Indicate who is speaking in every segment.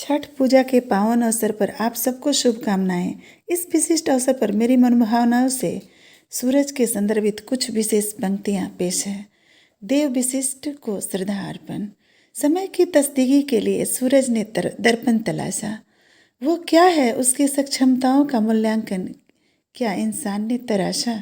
Speaker 1: छठ पूजा के पावन अवसर पर आप सबको शुभकामनाएं। इस विशिष्ट अवसर पर मेरी मनोभावनाओं से सूरज के संदर्भित कुछ विशेष पंक्तियां पेश है। देव विशिष्ट को श्रद्धा अर्पण। समय की तस्दीकी के लिए सूरज ने दर्पण तलाशा। वो क्या है, उसकी सक्षमताओं का मूल्यांकन क्या इंसान ने तराशा।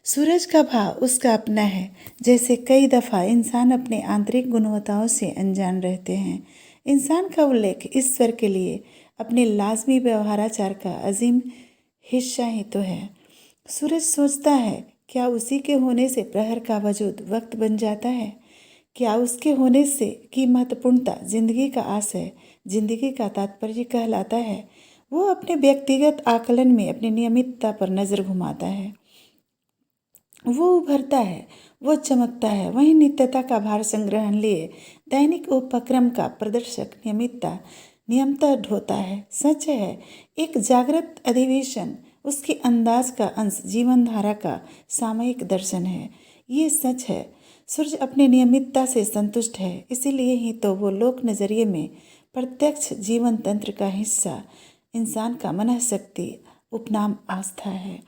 Speaker 1: सूरज का भाव उसका अपना है। जैसे कई दफ़ा इंसान अपने आंतरिक गुणवत्ताओं से अनजान रहते हैं। इंसान का उल्लेख ईश्वर के लिए अपने लाजमी व्यवहाराचार का अजीम हिस्सा ही तो है। सूरज सोचता है, क्या उसी के होने से प्रहर का वजूद वक्त बन जाता है? क्या उसके होने से की महत्वपूर्णता जिंदगी का आशय, जिंदगी का तात्पर्य कहलाता है? वो अपने व्यक्तिगत आकलन में अपनी नियमितता पर नज़र घुमाता है। वो उभरता है, वो चमकता है। वहीं नित्यता का भार संग्रहण लिए दैनिक उपक्रम का प्रदर्शक नियमता ढोता है। सच है, एक जागृत अधिवेशन उसके अंदाज का अंश, जीवन धारा का सामयिक दर्शन है। ये सच है, सूर्य अपनी नियमितता से संतुष्ट है। इसीलिए ही तो वो लोक नजरिए में प्रत्यक्ष जीवन तंत्र का हिस्सा, इंसान का मनःशक्ति उपनाम आस्था है।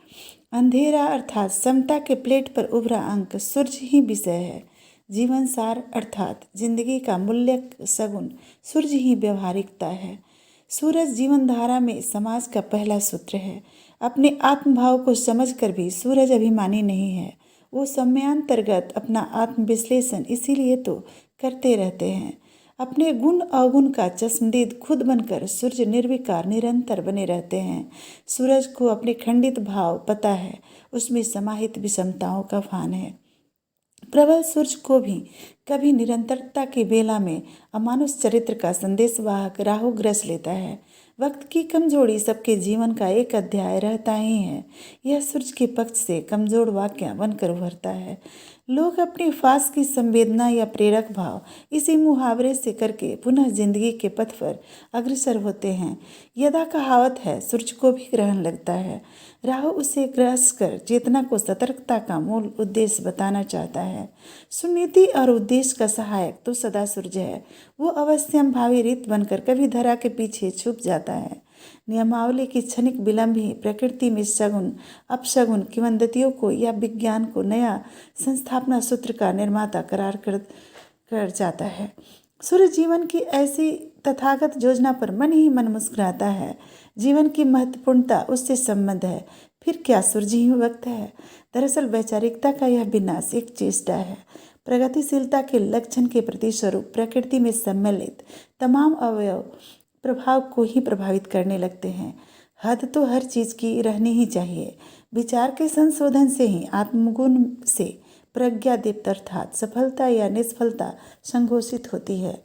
Speaker 1: अंधेरा अर्थात समता के प्लेट पर उभरा अंक सूर्य ही विषय है। जीवन सार अर्थात जिंदगी का मूल्य सगुण सूर्य ही व्यवहारिकता है। सूरज जीवन धारा में समाज का पहला सूत्र है। अपने आत्मभाव को समझकर भी सूरज अभिमानी नहीं है। वो समयांतर्गत अपना आत्मविश्लेषण इसीलिए तो करते रहते हैं। अपने गुण अवगुण का चश्मदीद खुद बनकर सूर्य निर्विकार निरंतर बने रहते हैं। सूरज को अपने खंडित भाव पता है, उसमें समाहित विषमताओं का भान है। प्रबल सूर्य को भी कभी निरंतरता की बेला में अमानुष चरित्र का संदेशवाहक राहु ग्रस लेता है। वक्त की कमजोरी सबके जीवन का एक अध्याय रहता ही है। यह सूर्य के पक्ष से कमजोर वाक्य बनकर उभरता है। लोग अपनी फास की संवेदना या प्रेरक भाव इसी मुहावरे से करके पुनः जिंदगी के पथ पर अग्रसर होते हैं। यदा कहावत है, सूर्य को भी ग्रहण लगता है। राहु उसे ग्रस कर चेतना को सतर्कता का मूल उद्देश्य बताना चाहता है। सुनीति और उद्देश्य का सहायक तो सदा सूर्य है। वो अवश्यम भावी रीत बनकर कभी धरा के पीछे छुप जाता है। नियमावली की क्षणिक विलंब ही प्रकृति में सगुन अपशगुन किंवदंतियों को या विज्ञान को नया संस्थापना सूत्र का निर्माता करार कर जाता है। सूर्य जीवन की ऐसी तथागत योजना पर मन ही मन मुस्कुराता है। जीवन की महत्वपूर्णता उससे संबंध है। फिर क्या सूर्य ही वक्त है? दरअसल वैचारिकता का यह विनाश एक चेष्टा है। प्रगतिशीलता के लक्षण के प्रतिस्वरूप प्रकृति में सम्मिलित तमाम अवयव प्रभाव को ही प्रभावित करने लगते हैं। हद तो हर चीज़ की रहनी ही चाहिए। विचार के संशोधन से ही आत्मगुण से प्रज्ञा दीप्त अर्थात सफलता या निष्फलता संघोषित होती है।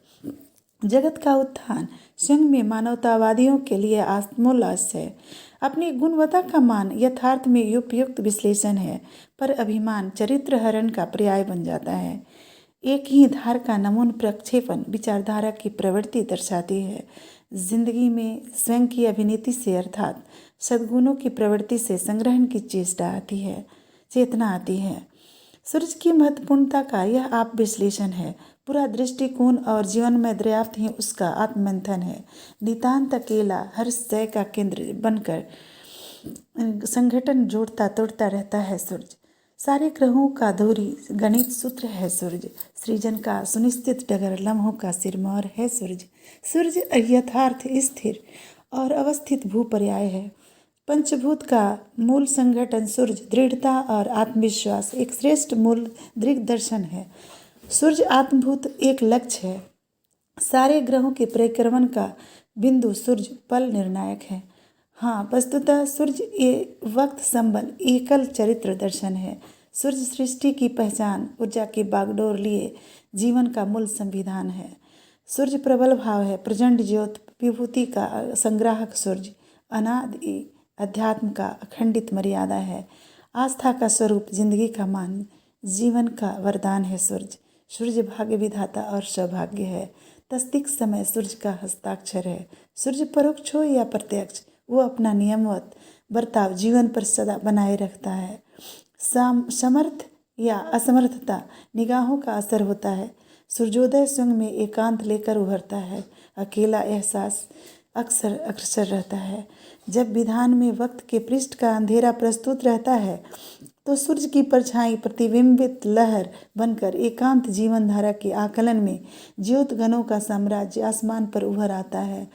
Speaker 1: जगत का उत्थान स्वयं में मानवतावादियों के लिए आत्मोल्लास है। अपनी गुणवत्ता का मान यथार्थ में उपयुक्त विश्लेषण है, पर अभिमान चरित्र हरण का पर्याय बन जाता है। एक ही धार का नमून प्रक्षेपण विचारधारा की प्रवृत्ति दर्शाती है। जिंदगी में स्वयं की अभिनीति से अर्थात सद्गुणों की प्रवृत्ति से संग्रहण की चेतना आती है। सूर्य की महत्वपूर्णता का यह आप विश्लेषण है। पूरा दृष्टिकोण और जीवन में पर्याप्त ही उसका आत्ममंथन है। नितांत अकेला हर शय का केंद्र बनकर संगठन जोड़ता तोड़ता रहता है सूर्य। सारे ग्रहों का धोरी गणित सूत्र है सूर्य। सृजन का सुनिश्चित डगर लम्हों का सिरमौर है सूर्य। सूर्य यथार्थ स्थिर और अवस्थित भूपर्याय है। पंचभूत का मूल संगठन सूर्य, दृढ़ता और आत्मविश्वास एक श्रेष्ठ मूल दिग्दर्शन है। सूर्य आत्मभूत एक लक्ष्य है। सारे ग्रहों के परिक्रमण का बिंदु सूर्य पल निर्णायक है। हाँ, वस्तुतः सूर्य वक्त संबल एकल चरित्र दर्शन है। सूर्य सृष्टि की पहचान, ऊर्जा की बागडोर लिए जीवन का मूल संविधान है। सूर्य प्रबल भाव है, प्रचंड ज्योत विभूति का संग्राहक सूर्य अनादि अध्यात्म का अखंडित मर्यादा है। आस्था का स्वरूप, जिंदगी का मान, जीवन का वरदान है सूर्य। सूर्य भाग्य विधाता और सौभाग्य है। तस्दीक समय सूर्य का हस्ताक्षर है। सूर्य परोक्ष हो या प्रत्यक्ष, वो अपना नियमवत बर्ताव जीवन पर सदा बनाए रखता है। समर्थ या असमर्थता निगाहों का असर होता है। सूर्योदय स्वयं में एकांत लेकर उभरता है। अकेला एहसास अक्सर अग्रसर रहता है। जब विधान में वक्त के पृष्ठ का अंधेरा प्रस्तुत रहता है तो सूर्य की परछाई प्रतिबिंबित लहर बनकर एकांत जीवन धारा के आकलन में ज्योतगणों का साम्राज्य आसमान पर उभर आता है।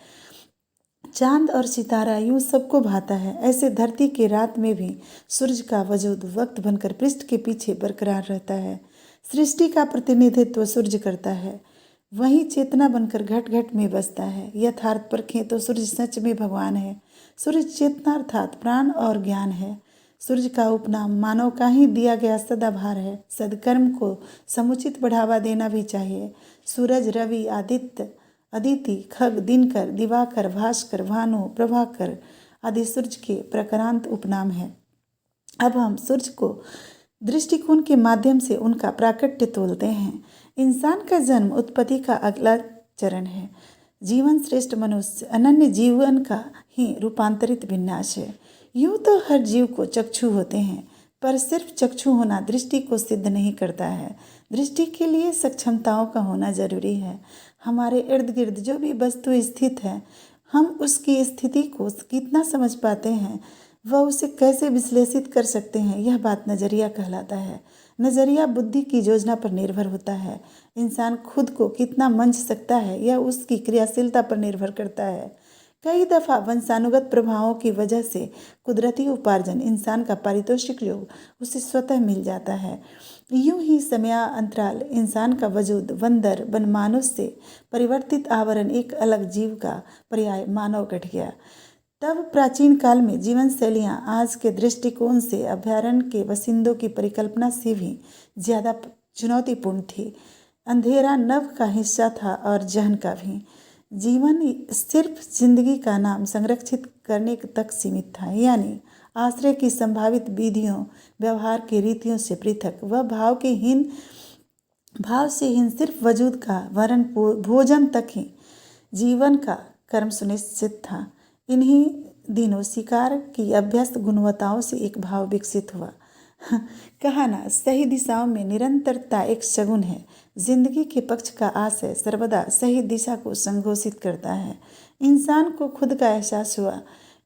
Speaker 1: चांद और सितारा यूं सबको भाता है, ऐसे धरती की रात में भी सूरज का वजूद वक्त बनकर पृष्ठ के पीछे बरकरार रहता है। सृष्टि का प्रतिनिधित्व सूर्य करता है, वही चेतना बनकर घट घट में बसता है। यथार्थ परखें तो सूर्य सच में भगवान है। सूर्य चेतना अर्थात प्राण और ज्ञान है। सूर्य का उपनाम मानव का ही दिया गया सदाभार है। सदकर्म को समुचित बढ़ावा देना भी चाहिए। सूरज, रवि, आदित्य, अदिति, खग, दिनकर, दिवाकर, भास्कर, भानु, प्रभाकर आदि सूर्य के प्रकारांत उपनाम है। अब हम सूर्य को दृष्टिकोण के माध्यम से उनका प्राकट्य तोलते हैं। इंसान का जन्म उत्पत्ति का अगला चरण है। जीवन श्रेष्ठ मनुष्य अनन्य जीवन का ही रूपांतरित विन्यास है। यूं तो हर जीव को चक्षु होते हैं, पर सिर्फ चक्षु होना दृष्टि को सिद्ध नहीं करता है। दृष्टि के लिए सक्षमताओं का होना जरूरी है। हमारे इर्द गिर्द जो भी वस्तु स्थित है, हम उसकी स्थिति को कितना समझ पाते हैं, वह उसे कैसे विश्लेषित कर सकते हैं, यह बात नज़रिया कहलाता है। नज़रिया बुद्धि की योजना पर निर्भर होता है। इंसान खुद को कितना मंच सकता है, यह उसकी क्रियाशीलता पर निर्भर करता है। कई दफ़ा वंशानुगत प्रभावों की वजह से कुदरती उपार्जन, इंसान का पारितोषिक योग उसे स्वतः मिल जाता है। यूं ही समयांतराल इंसान का वजूद बंदर बनमानुष से परिवर्तित आवरण एक अलग जीव का पर्याय मानव घट गया। तब प्राचीन काल में जीवन शैलियाँ आज के दृष्टिकोण से अभ्यारण्य के बासिंदों की परिकल्पना से भी ज़्यादा चुनौतीपूर्ण थी। अंधेरा नभ का हिस्सा था और जहन का भी। जीवन सिर्फ जिंदगी का नाम संरक्षित करने तक सीमित था, यानी आश्रय की संभावित विधियों, व्यवहार की रीतियों से पृथक। वह भाव से हीन सिर्फ वजूद का वरण भोजन तक ही जीवन का कर्म सुनिश्चित था। इन्हीं दिनों शिकार की अभ्यस्त गुणवत्ताओं से एक भाव विकसित हुआ। कहा ना, सही दिशाओं में निरंतरता एक शगुन है। जिंदगी के पक्ष का आशय सर्वदा सही दिशा को संघोषित करता है। इंसान को खुद का एहसास हुआ।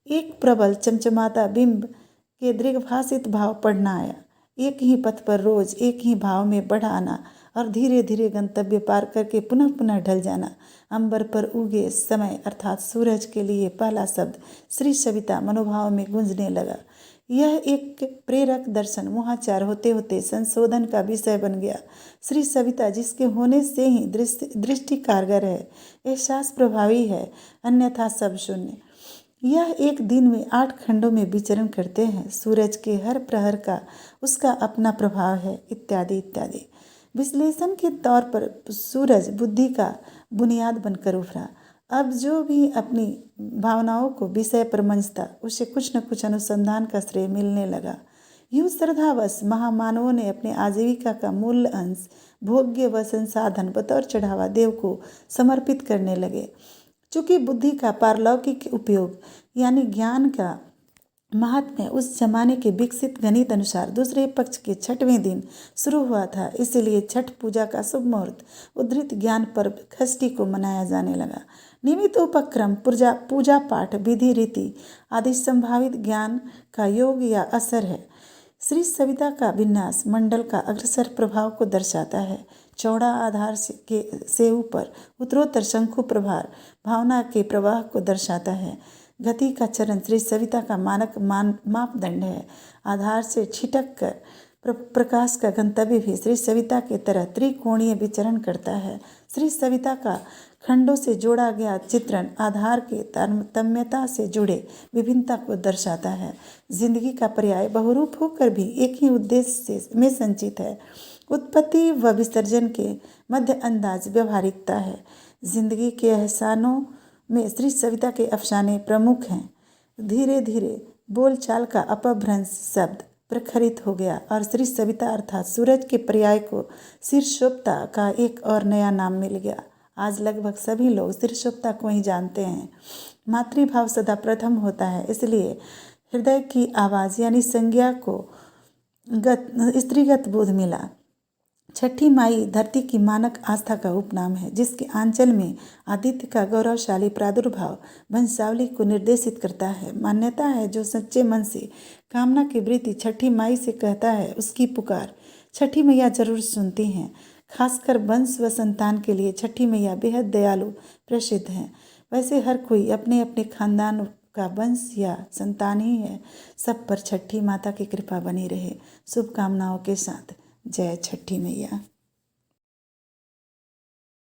Speaker 1: एक प्रबल चमचमाता बिंब के दीर्घभाषित भाव पढ़ना आया। एक ही पथ पर रोज एक ही भाव में बढ़ आना और धीरे धीरे गंतव्य पार करके पुनः पुनः ढल जाना। अंबर पर उगे समय अर्थात सूरज के लिए पहला शब्द श्री सविता मनोभाव में गूंजने लगा। यह एक प्रेरक दर्शन मोहाचार होते होते संशोधन का विषय बन गया। श्री सविता जिसके होने से ही दृष्टि कारगर है, एहसास प्रभावी है, अन्यथा सब शून्य। यह एक दिन में 8 खंडों में विचरण करते हैं। सूरज के हर प्रहर का उसका अपना प्रभाव है, इत्यादि इत्यादि। विश्लेषण के तौर पर सूरज बुद्धि का बुनियाद बनकर उभरा। अब जो भी अपनी भावनाओं को विषय पर मंचता, उसे कुछ न कुछ अनुसंधान का श्रेय मिलने लगा। यूं श्रद्धावश महामानवों ने अपने आजीविका का मूल अंश, भोग्य व संसाधन बतौर चढ़ावा देव को समर्पित करने लगे। चूँकि बुद्धि का पारलौकिक उपयोग यानी ज्ञान का महात्म्य उस जमाने के विकसित गणित अनुसार दूसरे पक्ष के 6वें दिन शुरू हुआ था, इसलिए छठ पूजा का शुभ मुहूर्त उद्धृत ज्ञान पर्व षष्ठी को मनाया जाने लगा। नियमित उपक्रम, पूजा पाठ, विधि रीति आदि संभावित ज्ञान का योग या असर है। श्री सविता का विन्यास मंडल का अग्रसर प्रभाव को दर्शाता है। चौड़ा आधार से ऊपर उत्तरोत्तर शंकु प्रभार भावना के प्रवाह को दर्शाता है। गति का चरण श्री सविता का मानक मापदंड है। आधार से छिटक कर प्रकाश का गंतव्य भी श्री सविता के तरह त्रिकोणीय विचरण करता है। श्री सविता का खंडों से जोड़ा गया चित्रण आधार के तारतम्यता से जुड़े विभिन्नता को दर्शाता है। जिंदगी का पर्याय बहुरूप होकर भी एक ही उद्देश्य में संचित है। उत्पत्ति व विसर्जन के मध्य अंदाज व्यवहारिकता है। जिंदगी के एहसानों में श्री सविता के अफसाने प्रमुख हैं। धीरे धीरे बोलचाल का अपभ्रंश शब्द प्रखरित हो गया और श्री सविता अर्थात सूरज के पर्याय को शीर्षोक्ता का एक और नया नाम मिल गया। आज लगभग सभी लोग शीर्षोक्ता को ही जानते हैं। मातृभाव सदा प्रथम होता है, इसलिए हृदय की आवाज़ यानी संज्ञा को स्त्रीगत बोध मिला। छठी माई धरती की मानक आस्था का उपनाम है, जिसके आंचल में आदित्य का गौरवशाली प्रादुर्भाव वंशावली को निर्देशित करता है। मान्यता है, जो सच्चे मन से कामना की वृत्ति छठी माई से कहता है, उसकी पुकार छठी मैया जरूर सुनती हैं। खासकर वंश व संतान के लिए छठी मैया बेहद दयालु प्रसिद्ध हैं। वैसे हर कोई अपने अपने खानदान का वंश या संतान ही है। सब पर छठी माता की कृपा बनी रहे। शुभकामनाओं के साथ, जय छठी मैया।